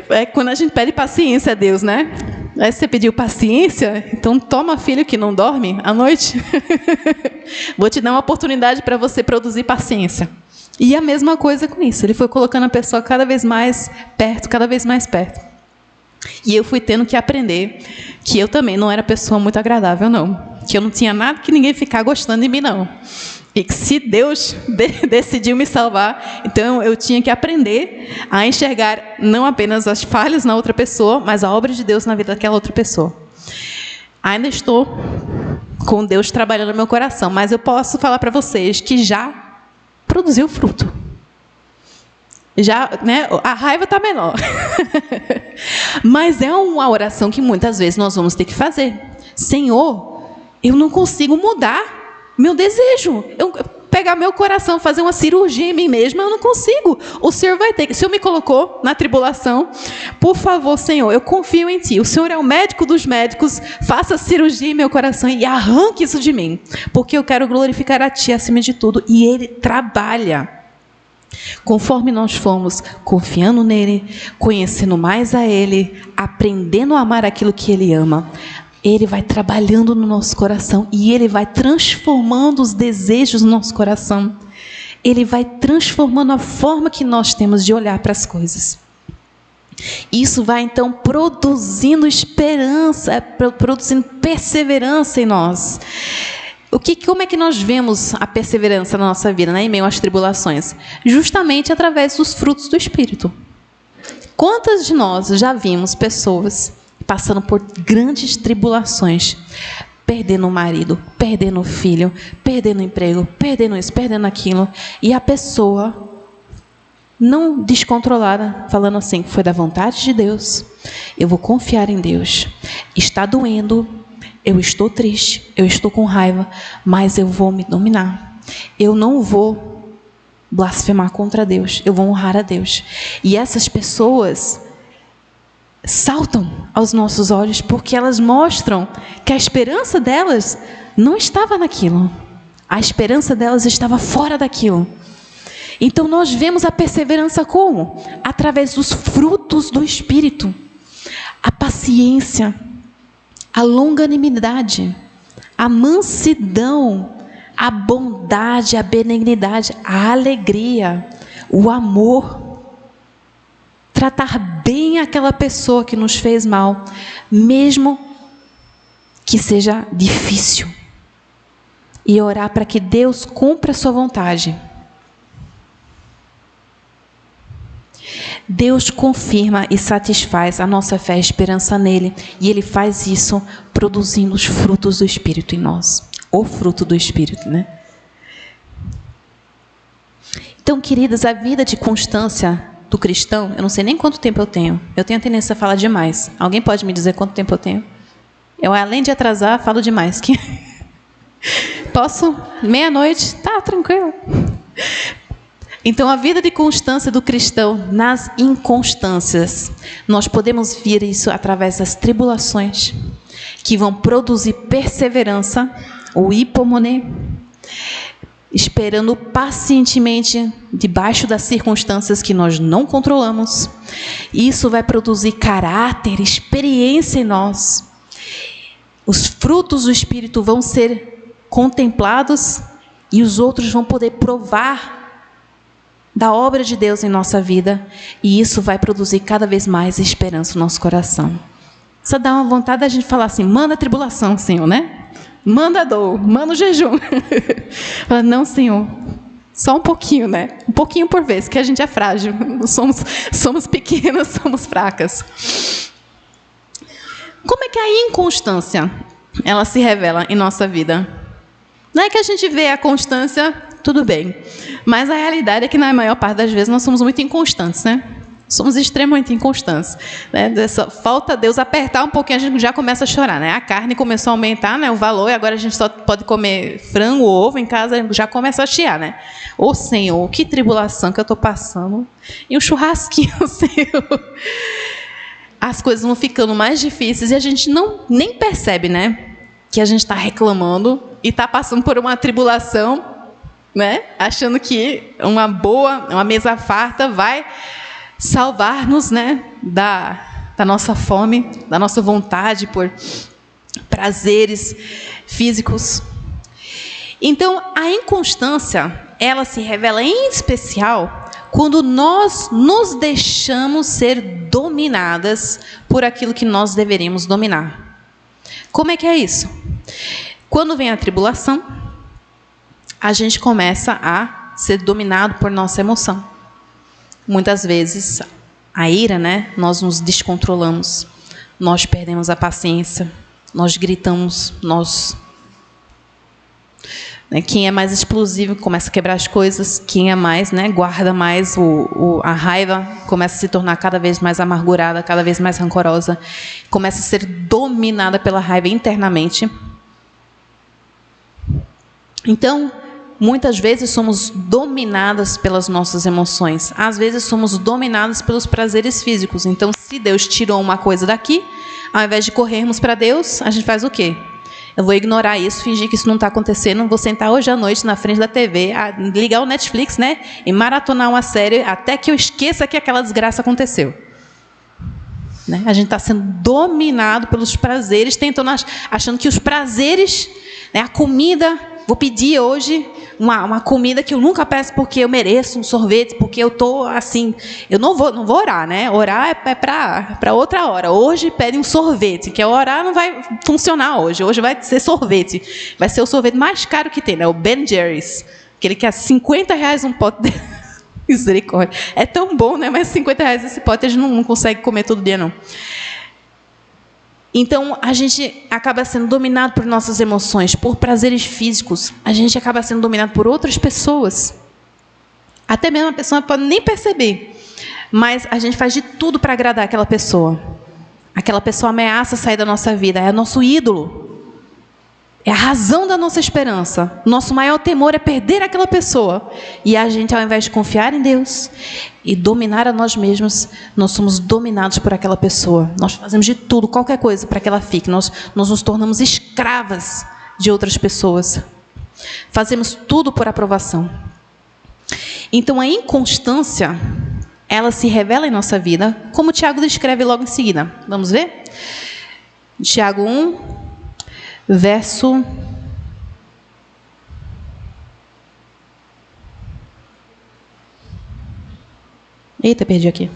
É quando a gente pede paciência a Deus, né? Aí você pediu paciência, então toma, filho que não dorme à noite. Vou te dar uma oportunidade para você produzir paciência. E a mesma coisa com isso. Ele foi colocando a pessoa cada vez mais perto, cada vez mais perto. E eu fui tendo que aprender que eu também não era pessoa muito agradável, não. Que eu não tinha nada que ninguém ficar gostando de mim, não. E que se Deus decidiu me salvar, então eu tinha que aprender a enxergar não apenas as falhas na outra pessoa, mas a obra de Deus na vida daquela outra pessoa. Ainda estou com Deus trabalhando no meu coração, mas eu posso falar para vocês que já produziu fruto. Já, né, a raiva está menor. Mas é uma oração que muitas vezes nós vamos ter que fazer. Senhor, eu não consigo mudar meu desejo. Eu pegar meu coração, fazer uma cirurgia em mim mesma, eu não consigo. O Senhor vai ter que... O Senhor me colocou na tribulação. Por favor, Senhor, eu confio em Ti. O Senhor é o médico dos médicos. Faça cirurgia em meu coração e arranque isso de mim. Porque eu quero glorificar a Ti acima de tudo. E Ele trabalha. Conforme nós fomos confiando nele, conhecendo mais a Ele, aprendendo a amar aquilo que Ele ama, Ele vai trabalhando no nosso coração e Ele vai transformando os desejos no nosso coração. Ele vai transformando a forma que nós temos de olhar para as coisas. Isso vai então produzindo esperança, produzindo perseverança em nós. Como é que nós vemos a perseverança na nossa vida, né, em meio às tribulações? Justamente através dos frutos do Espírito. Quantas de nós já vimos pessoas passando por grandes tribulações, perdendo o marido, perdendo o filho, perdendo o emprego, perdendo isso, perdendo aquilo, e a pessoa não descontrolada, falando assim, foi da vontade de Deus, eu vou confiar em Deus, está doendo, eu estou triste, eu estou com raiva, mas eu vou me dominar, eu não vou blasfemar contra Deus, eu vou honrar a Deus. E essas pessoas saltam aos nossos olhos porque elas mostram que a esperança delas não estava naquilo, a esperança delas estava fora daquilo. Então nós vemos a perseverança como? Através dos frutos do Espírito, a paciência, a longanimidade, a mansidão, a bondade, a benignidade, a alegria, o amor. Tratar bem aquela pessoa que nos fez mal, mesmo que seja difícil. E orar para que Deus cumpra a sua vontade. Deus confirma e satisfaz a nossa fé e esperança nele. E Ele faz isso produzindo os frutos do Espírito em nós. O fruto do Espírito, né? Então, queridas, a vida de constância do cristão, eu não sei nem quanto tempo eu tenho. Eu tenho a tendência a falar demais. Alguém pode me dizer quanto tempo eu tenho? Eu, além de atrasar, falo demais. Posso? Meia-noite? Tá, tranquilo. Então, a vida de constância do cristão nas inconstâncias. Nós podemos ver isso através das tribulações, que vão produzir perseverança, ou hipomone, esperando pacientemente debaixo das circunstâncias que nós não controlamos. Isso vai produzir caráter, experiência em nós. Os frutos do Espírito vão ser contemplados e os outros vão poder provar da obra de Deus em nossa vida. E isso vai produzir cada vez mais esperança no nosso coração. Só dá uma vontade da gente falar assim, manda a tribulação, Senhor, né? Manda dor, manda o jejum. Fala, não, Senhor, só um pouquinho, né? Um pouquinho por vez, que a gente é frágil. Somos pequenas, somos fracas. Como é que a inconstância, ela se revela em nossa vida? Não é que a gente vê a constância, tudo bem. Mas a realidade é que, na maior parte das vezes, nós somos muito inconstantes, né? Somos extremamente inconstantes, né? Falta Deus apertar um pouquinho, a gente já começa a chorar, né? A carne começou a aumentar, né, o valor, e agora a gente só pode comer frango ou ovo em casa, já começa a chiar, né? Ô Senhor, que tribulação que eu estou passando. E um churrasquinho, Senhor. As coisas vão ficando mais difíceis e a gente nem percebe, né? Que a gente está reclamando e está passando por uma tribulação, né? Achando que uma mesa farta vai salvar-nos, né, da nossa fome, da nossa vontade por prazeres físicos. Então, a inconstância, ela se revela em especial quando nós nos deixamos ser dominadas por aquilo que nós deveríamos dominar. Como é que é isso? Quando vem a tribulação, a gente começa a ser dominado por nossa emoção. Muitas vezes, a ira, né? Nós nos descontrolamos, nós perdemos a paciência, nós gritamos, quem é mais explosivo começa a quebrar as coisas, quem é mais, né, guarda mais, a raiva começa a se tornar cada vez mais amargurada, cada vez mais rancorosa, começa a ser dominada pela raiva internamente. Então, muitas vezes somos dominadas pelas nossas emoções. Às vezes somos dominadas pelos prazeres físicos. Então, se Deus tirou uma coisa daqui, ao invés de corrermos para Deus, a gente faz o quê? Eu vou ignorar isso, fingir que isso não está acontecendo. Vou sentar hoje à noite na frente da TV, ligar o Netflix, né? E maratonar uma série até que eu esqueça que aquela desgraça aconteceu. né? A gente está sendo dominado pelos prazeres, achando que os prazeres, né, a comida, vou pedir hoje uma comida que eu nunca peço porque eu mereço um sorvete, porque eu estou assim, eu não vou orar, né? Orar é para outra hora. Hoje pede um sorvete, que orar não vai funcionar hoje. Hoje vai ser sorvete. Vai ser o sorvete mais caro que tem, né? O Ben Jerry's. Aquele que é R$50 um pote de... Misericórdia. É tão bom, né? Mas R$50 esse pote a gente não consegue comer todo dia, não. Então, a gente acaba sendo dominado por nossas emoções, por prazeres físicos. A gente acaba sendo dominado por outras pessoas. Até mesmo a pessoa pode nem perceber. Mas a gente faz de tudo para agradar aquela pessoa. Aquela pessoa ameaça sair da nossa vida. É nosso ídolo. É a razão da nossa esperança. Nosso maior temor é perder aquela pessoa. E a gente, ao invés de confiar em Deus e dominar a nós mesmos, nós somos dominados por aquela pessoa. Nós fazemos de tudo, qualquer coisa, para que ela fique. Nós nos tornamos escravas de outras pessoas. Fazemos tudo por aprovação. Então, a inconstância, ela se revela em nossa vida, como Tiago descreve logo em seguida. Vamos ver? Tiago 1... verso 1. Eita, perdi aqui.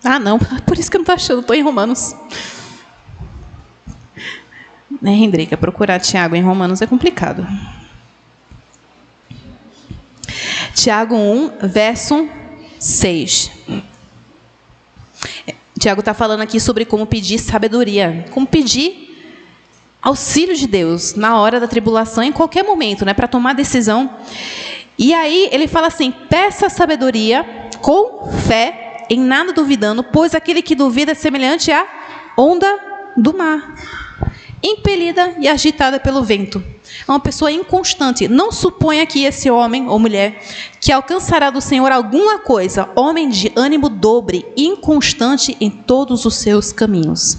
Ah, não. Por isso que eu não estou achando. Estou em Romanos. Né, Hendrica? Procurar Tiago em Romanos é complicado. Tiago 1, verso 6. Tiago está falando aqui sobre como pedir sabedoria, como pedir auxílio de Deus na hora da tribulação, em qualquer momento, né, para tomar decisão. E aí ele fala assim: peça sabedoria com fé, em nada duvidando, pois aquele que duvida é semelhante à onda do mar, impelida e agitada pelo vento. É uma pessoa inconstante. Não suponha que esse homem ou mulher que alcançará do Senhor alguma coisa, homem de ânimo dobre, inconstante em todos os seus caminhos.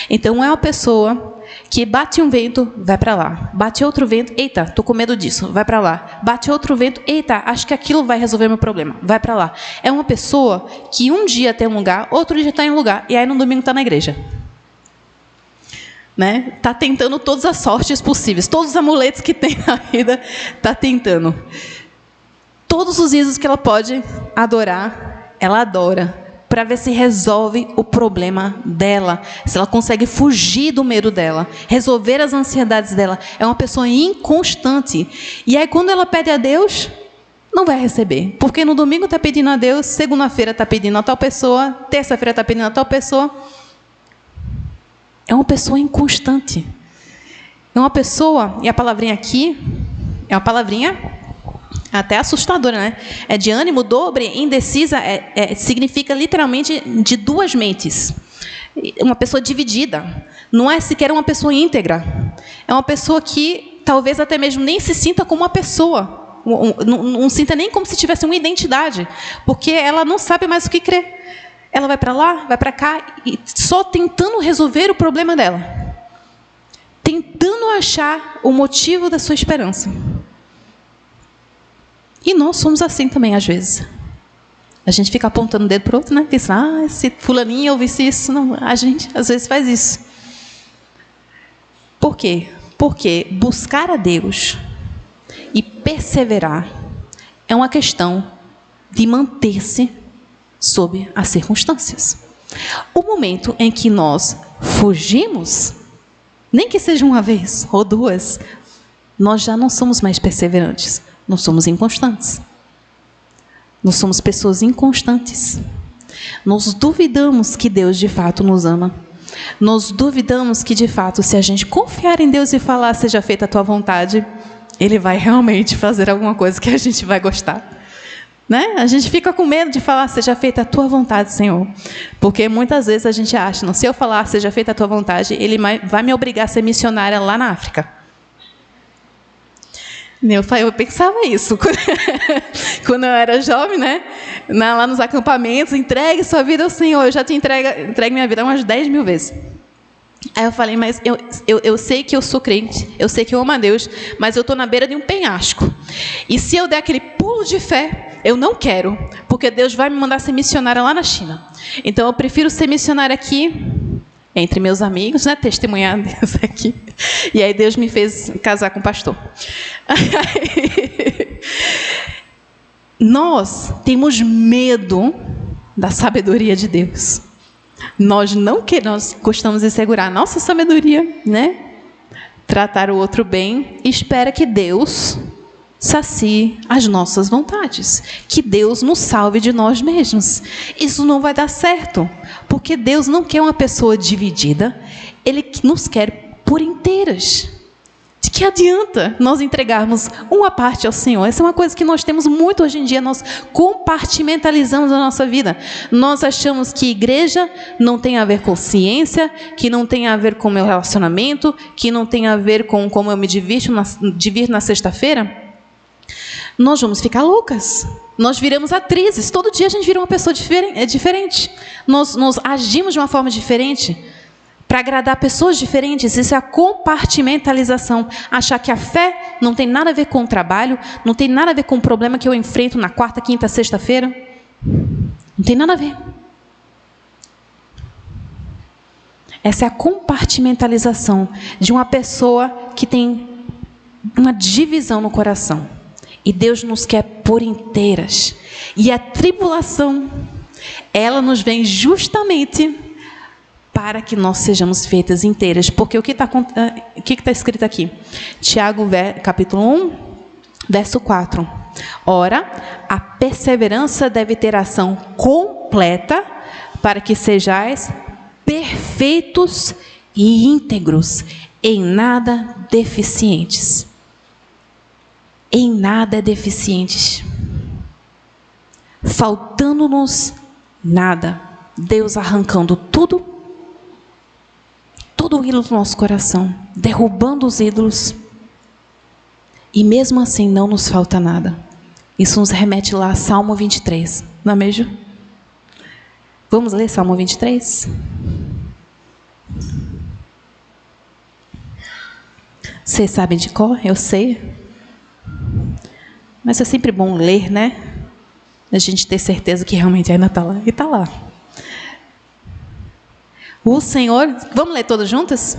Então é uma pessoa que bate um vento, vai para lá. Bate outro vento, eita, estou com medo disso, vai para lá. Bate outro vento, eita, acho que aquilo vai resolver meu problema, vai para lá. É uma pessoa que um dia tem um lugar, outro dia está em um lugar, e aí no domingo está na igreja. Né? Tá tentando todas as sortes possíveis, todos os amuletos que tem na vida, tá tentando. Todos os ídolos que ela pode adorar, ela adora, para ver se resolve o problema dela, se ela consegue fugir do medo dela, resolver as ansiedades dela. É uma pessoa inconstante. E aí, quando ela pede a Deus, não vai receber, porque no domingo está pedindo a Deus, segunda-feira está pedindo a tal pessoa, terça-feira está pedindo a tal pessoa. É uma pessoa inconstante. É uma pessoa, e a palavrinha aqui, é uma palavrinha até assustadora, né? É de ânimo dobre, indecisa, significa literalmente de duas mentes. Uma pessoa dividida. Não é sequer uma pessoa íntegra. É uma pessoa que talvez até mesmo nem se sinta como uma pessoa. Não sinta nem como se tivesse uma identidade. Porque ela não sabe mais o que crer. Ela vai para lá, vai para cá, e só tentando resolver o problema dela. Tentando achar o motivo da sua esperança. E nós somos assim também, às vezes. A gente fica apontando o dedo para o outro, né? Pensa, esse fulaninho ouvisse isso. Não, a gente, às vezes, faz isso. Por quê? Porque buscar a Deus e perseverar é uma questão de manter-se sob as circunstâncias. O momento em que nós fugimos, nem que seja uma vez ou duas, nós já não somos mais perseverantes, nós somos inconstantes. Nós somos pessoas inconstantes. Nós duvidamos que Deus de fato nos ama. Nós duvidamos que de fato, se a gente confiar em Deus e falar, seja feita a tua vontade, Ele vai realmente fazer alguma coisa que a gente vai gostar. Né? A gente fica com medo de falar, seja feita a tua vontade, Senhor. Porque muitas vezes a gente acha, não, se eu falar, seja feita a tua vontade, Ele vai me obrigar a ser missionária lá na África. Eu pensava isso quando eu era jovem, né? Lá nos acampamentos, entregue sua vida ao Senhor. Eu já te entregue minha vida umas 10 mil vezes. Aí eu falei, mas eu sei que eu sou crente, eu sei que eu amo a Deus, mas eu estou na beira de um penhasco. E se eu der aquele pulo de fé, eu não quero, porque Deus vai me mandar ser missionária lá na China. Então eu prefiro ser missionária aqui, entre meus amigos, né? Testemunhar Deus aqui. E aí Deus me fez casar com um pastor. Nós temos medo da sabedoria de Deus. Nós gostamos de segurar a nossa sabedoria, né? Tratar o outro bem e espera que Deus sacie as nossas vontades, que Deus nos salve de nós mesmos. Isso não vai dar certo, porque Deus não quer uma pessoa dividida, Ele nos quer por inteiras. De que adianta nós entregarmos uma parte ao Senhor? Essa é uma coisa que nós temos muito hoje em dia, nós compartimentalizamos a nossa vida. Nós achamos que igreja não tem a ver com ciência, que não tem a ver com meu relacionamento, que não tem a ver com como eu me divirto na sexta-feira. Nós vamos ficar loucas. Nós viramos atrizes. Todo dia a gente vira uma pessoa diferente. Nós agimos de uma forma diferente para agradar pessoas diferentes. Isso é a compartimentalização. Achar que a fé não tem nada a ver com o trabalho, não tem nada a ver com o problema que eu enfrento na quarta, quinta, sexta-feira. Não tem nada a ver. Essa é a compartimentalização de uma pessoa que tem uma divisão no coração. E Deus nos quer por inteiras. E a tribulação, ela nos vem justamente para que nós sejamos feitas inteiras. Porque o que está escrito aqui? Tiago, capítulo 1, verso 4. Ora, a perseverança deve ter ação completa para que sejais perfeitos e íntegros, em nada deficientes. Em nada deficientes. Faltando-nos nada. Deus arrancando tudo o ídolo do nosso coração, derrubando os ídolos, e mesmo assim não nos falta nada. Isso nos remete lá a Salmo 23, não é mesmo? Vamos ler Salmo 23? Vocês sabem de cor? Eu sei. Mas é sempre bom ler, né? A gente ter certeza que realmente ainda está lá. E está lá. O Senhor, vamos ler todos juntos?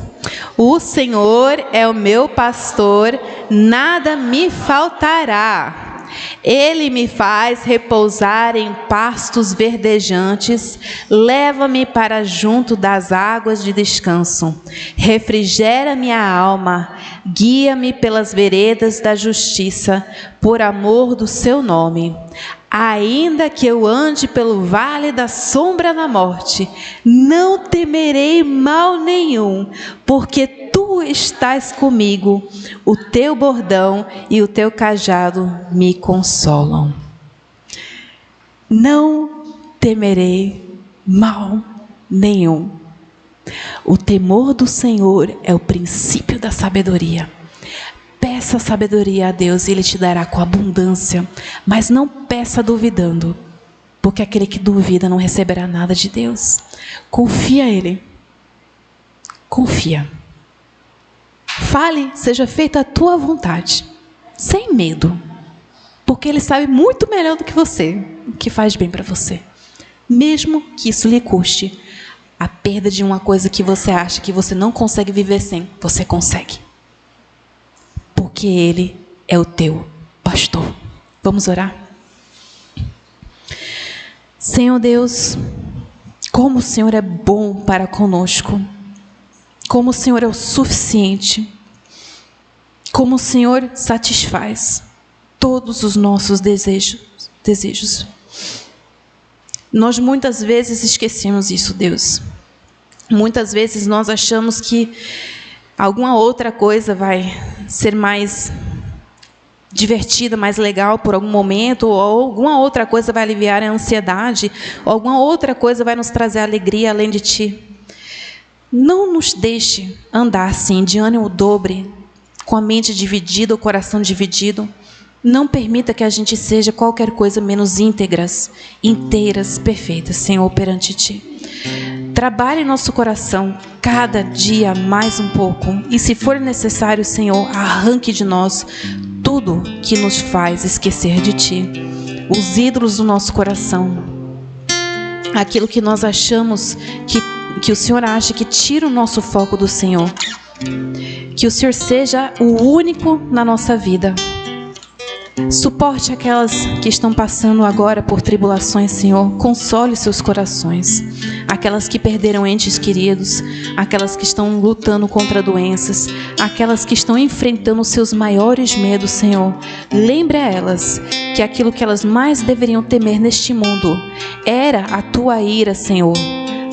O Senhor é o meu pastor, nada me faltará. Ele me faz repousar em pastos verdejantes, leva-me para junto das águas de descanso, refrigera minha alma, guia-me pelas veredas da justiça, por amor do seu nome. Ainda que eu ande pelo vale da sombra da morte, não temerei mal nenhum, porque tu estás comigo, o teu bordão e o teu cajado me consolam. Não temerei mal nenhum. O temor do Senhor é o princípio da sabedoria. Peça sabedoria a Deus e Ele te dará com abundância, mas não peça duvidando, porque aquele que duvida não receberá nada de Deus. Confia a Ele. Confia. Fale, seja feita a tua vontade, sem medo, porque Ele sabe muito melhor do que você o que faz bem para você, mesmo que isso lhe custe a perda de uma coisa que você acha que você não consegue viver sem. Você consegue, porque Ele é o teu pastor. Vamos orar? Senhor Deus, como o Senhor é bom para conosco, como o Senhor é o suficiente, como o Senhor satisfaz todos os nossos desejos. Nós muitas vezes esquecemos isso, Deus. Muitas vezes nós achamos que alguma outra coisa vai ser mais divertida, mais legal por algum momento, ou alguma outra coisa vai aliviar a ansiedade, ou alguma outra coisa vai nos trazer alegria além de Ti. Não nos deixe andar assim, de ânimo dobre, com a mente dividida, o coração dividido. Não permita que a gente seja qualquer coisa menos inteiras, perfeitas, Senhor, perante Ti. Trabalhe em nosso coração cada dia mais um pouco. E se for necessário, Senhor, arranque de nós tudo que nos faz esquecer de Ti. os ídolos do nosso coração, aquilo que nós achamos que o Senhor acha que tira o nosso foco do Senhor. Que o Senhor seja o único na nossa vida. Suporte aquelas que estão passando agora por tribulações, Senhor. Console seus corações. Aquelas que perderam entes queridos, aquelas que estão lutando contra doenças, aquelas que estão enfrentando os seus maiores medos, Senhor. Lembre a elas que aquilo que elas mais deveriam temer neste mundo era a tua ira, Senhor.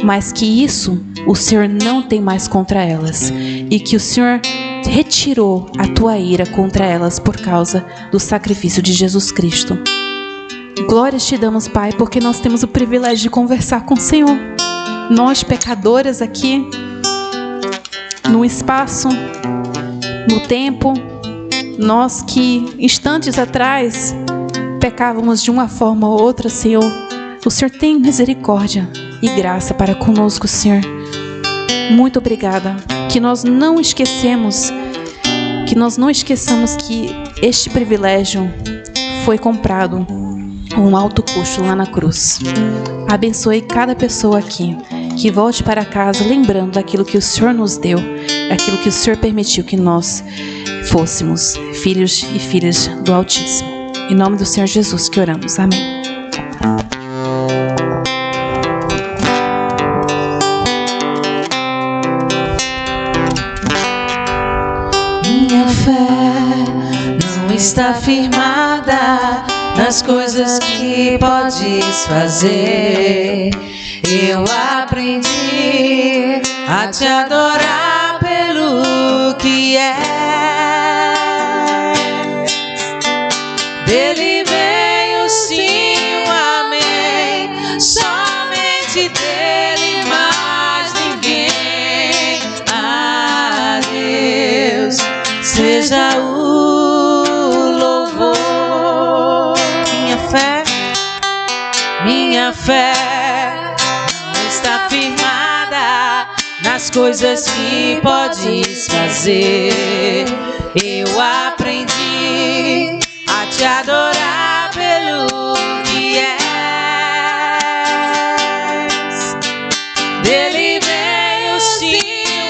Mas que isso o Senhor não tem mais contra elas. E que o Senhor retirou a tua ira contra elas por causa do sacrifício de Jesus Cristo. Glórias te damos, Pai, porque nós temos o privilégio de conversar com o Senhor. Nós, pecadoras aqui, no espaço, no tempo, nós que instantes atrás pecávamos de uma forma ou outra, Senhor, o Senhor tem misericórdia e graça para conosco, Senhor. Muito obrigada. Que nós não esqueçamos que este privilégio foi comprado a um alto custo lá na cruz. Abençoe cada pessoa aqui, que volte para casa lembrando daquilo que o Senhor nos deu, daquilo que o Senhor permitiu que nós fôssemos filhos e filhas do Altíssimo. Em nome do Senhor Jesus que oramos. Amém. Minha fé não está firmada nas coisas que podes fazer. Eu aprendi a te adorar pelo que és. Dele veio sim o amém, somente dele, mais ninguém. A Deus seja o louvor. Minha fé não está firmada nas coisas que podes fazer. Eu aprendi a te adorar pelo que és. Dele veio sim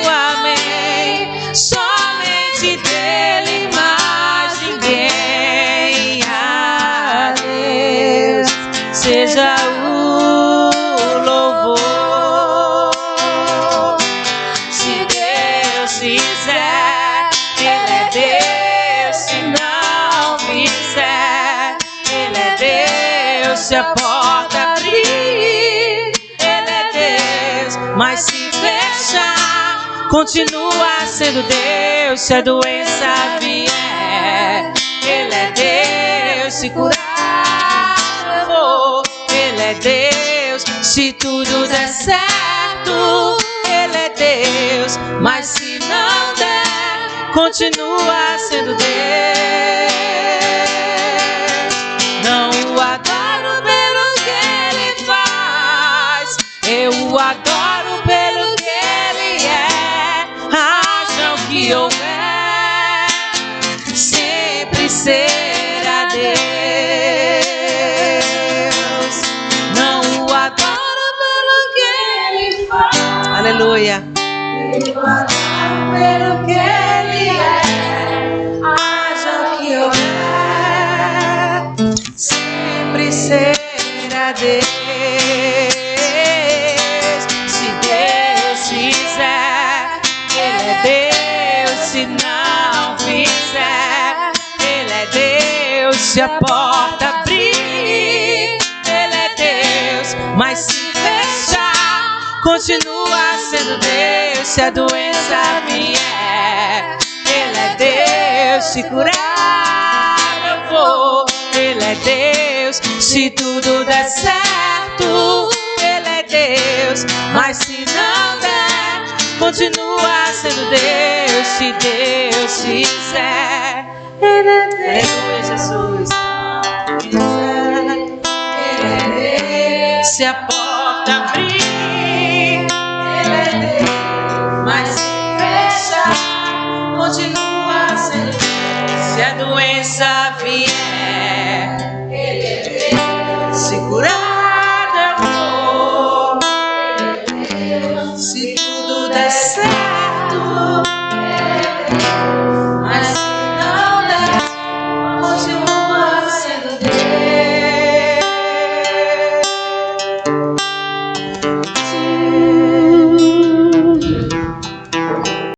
o amém, somente dele, mais ninguém. A Deus seja o louvor. Se Deus quiser, Ele é Deus. Se não fizer, Ele é Deus. Se a porta abrir, Ele é Deus. Mas se fechar, continua sendo Deus. Se a doença vier, Ele é Deus. Se curar, eu vou, Ele é Deus. Se tudo der certo, Ele é Deus. Mas se não der, continua sendo Deus. Não o adoro pelo que Ele faz, eu o adoro pelo que Ele é. Haja o que houver, sempre será Deus. Não o adoro pelo que Ele faz, aleluia. Eu adoro pelo que Ele é. Haja o que houver, sempre será Deus. Se Deus fizer, Ele é Deus. Se não fizer, Ele é Deus. Se a porta abrir, Ele é Deus. Mas se fechar, continua sendo Deus. Se a doença vier, Ele é Deus. Se curar, eu vou, Ele é Deus. Se tudo der certo, Ele é Deus. Mas se não der, continua sendo Deus. Se Deus quiser, Ele é Deus. Aleluia, Jesus. Ele é Deus. Se a porta abrir, Ele é Deus. Mas se fechar, continua sendo Deus. Se a doença vier,